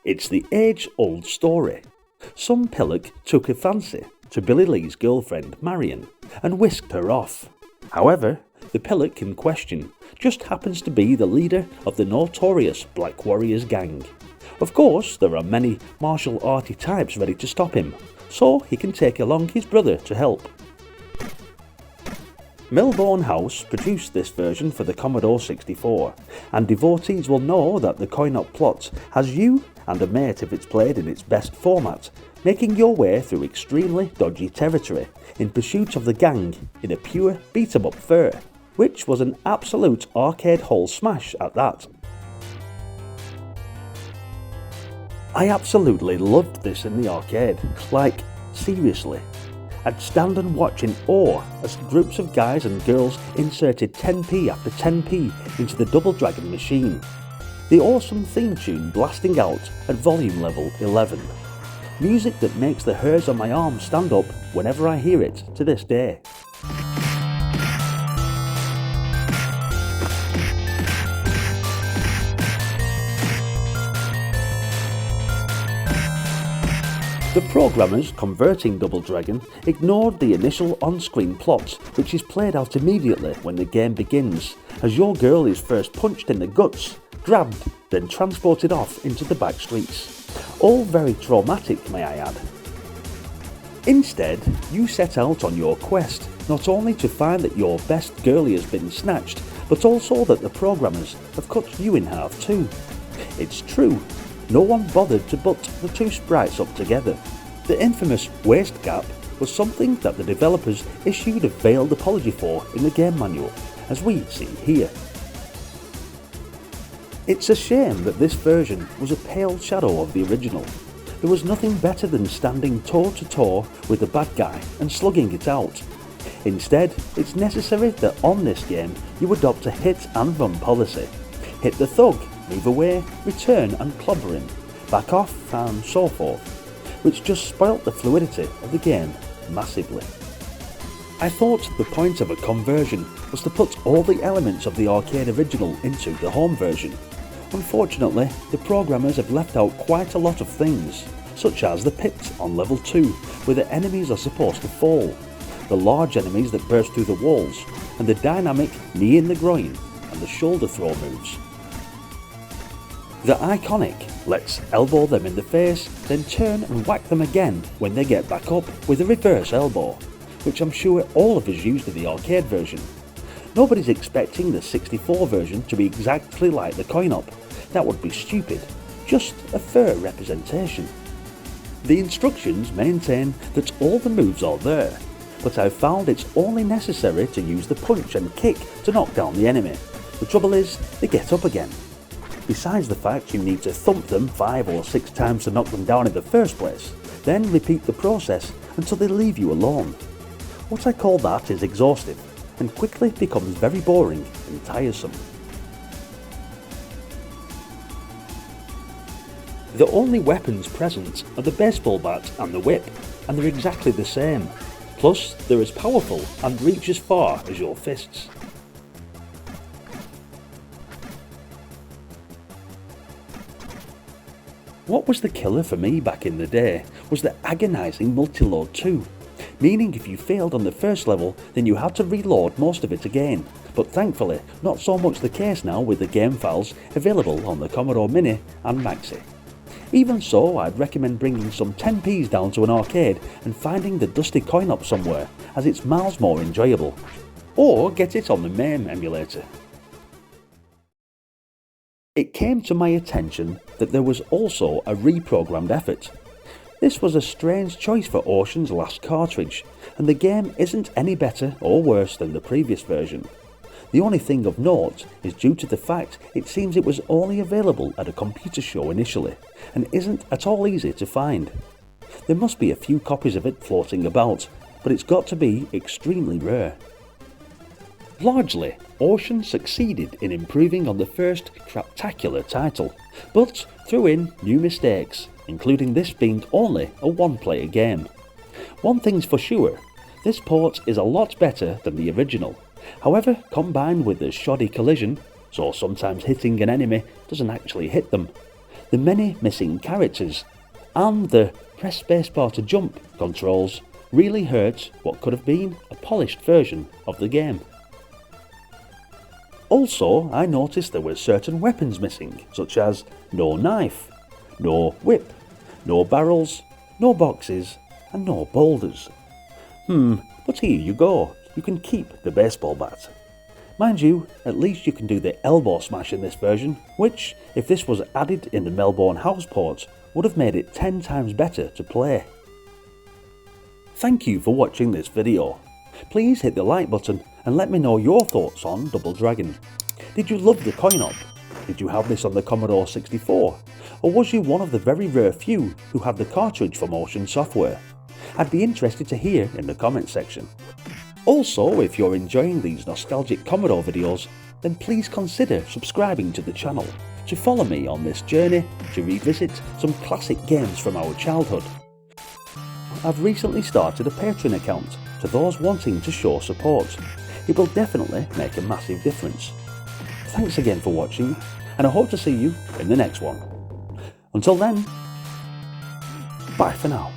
It's the age-old story. Some pillock took a fancy to Billy Lee's girlfriend Marion and whisked her off. However, the pillock in question just happens to be the leader of the notorious Black Warriors gang. Of course, there are many martial arty types ready to stop him, so he can take along his brother to help. Melbourne House produced this version for the Commodore 64, and devotees will know that the coin-op plot has you and a mate if it's played in its best format, making your way through extremely dodgy territory in pursuit of the gang in a pure beat-em-up fur, which was an absolute arcade hall smash at that. I absolutely loved this in the arcade, like, seriously. I'd stand and watch in awe as groups of guys and girls inserted 10p after 10p into the Double Dragon machine. The awesome theme tune blasting out at volume level 11. Music that makes the hairs on my arm stand up whenever I hear it to this day. The programmers converting Double Dragon ignored the initial on-screen plot, which is played out immediately when the game begins, as your girl is first punched in the guts, grabbed, then transported off into the back streets. All very traumatic, may I add. Instead, you set out on your quest, not only to find that your best girlie has been snatched, but also that the programmers have cut you in half too. It's true. No one bothered to put the two sprites up together. The infamous waist gap was something that the developers issued a veiled apology for in the game manual, as we see here. It's a shame that this version was a pale shadow of the original. There was nothing better than standing toe to toe with the bad guy and slugging it out. Instead, it's necessary that on this game you adopt a hit and run policy. Hit the thug, move away, return and clobber him, back off and so forth, which just spoilt the fluidity of the game massively. I thought the point of a conversion was to put all the elements of the arcade original into the home version. Unfortunately, the programmers have left out quite a lot of things, such as the pit on level 2, where the enemies are supposed to fall, the large enemies that burst through the walls, and the dynamic knee in the groin and the shoulder throw moves. The iconic let's elbow them in the face, then turn and whack them again when they get back up with a reverse elbow, which I'm sure all of us used in the arcade version. Nobody's expecting the 64 version to be exactly like the coin-op. That would be stupid, just a fair representation. The instructions maintain that all the moves are there, but I've found it's only necessary to use the punch and kick to knock down the enemy. The trouble is, they get up again. Besides the fact you need to thump them 5 or 6 times to knock them down in the first place, then repeat the process until they leave you alone. What I call that is exhaustive, and quickly becomes very boring and tiresome. The only weapons present are the baseball bat and the whip, and they're exactly the same. Plus, they're as powerful and reach as far as your fists. What was the killer for me back in the day was the agonising multi-load 2, meaning if you failed on the first level then you had to reload most of it again, but thankfully not so much the case now with the game files available on the Commodore Mini and Maxi. Even so, I'd recommend bringing some 10p's down to an arcade and finding the dusty coin-op somewhere, as it's miles more enjoyable. Or get it on the MAME emulator. It came to my attention that there was also a reprogrammed effort. This was a strange choice for Ocean's last cartridge, and the game isn't any better or worse than the previous version. The only thing of note is due to the fact it seems it was only available at a computer show initially, and isn't at all easy to find. There must be a few copies of it floating about, but it's got to be extremely rare. Largely, Ocean succeeded in improving on the first craptacular title, but threw in new mistakes, including this being only a one-player game. One thing's for sure, this port is a lot better than the original. However, combined with the shoddy collision, so sometimes hitting an enemy doesn't actually hit them, the many missing characters, and the press spacebar to jump controls really hurt what could have been a polished version of the game. Also, I noticed there were certain weapons missing, such as no knife, no whip, no barrels, no boxes, and no boulders. But here you go, you can keep the baseball bat. Mind you, at least you can do the elbow smash in this version, which, if this was added in the Melbourne House port, would have made it 10 times better to play. Thank you for watching this video. Please hit the like button and let me know your thoughts on Double Dragon. Did you love the coin-op? Did you have this on the Commodore 64? Or was you one of the very rare few who had the cartridge for motion software? I'd be interested to hear in the comments section. Also, if you're enjoying these nostalgic Commodore videos, then please consider subscribing to the channel to follow me on this journey to revisit some classic games from our childhood. I've recently started a Patreon account to those wanting to show support. It will definitely make a massive difference. Thanks again for watching, and I hope to see you in the next one. Until then, bye for now.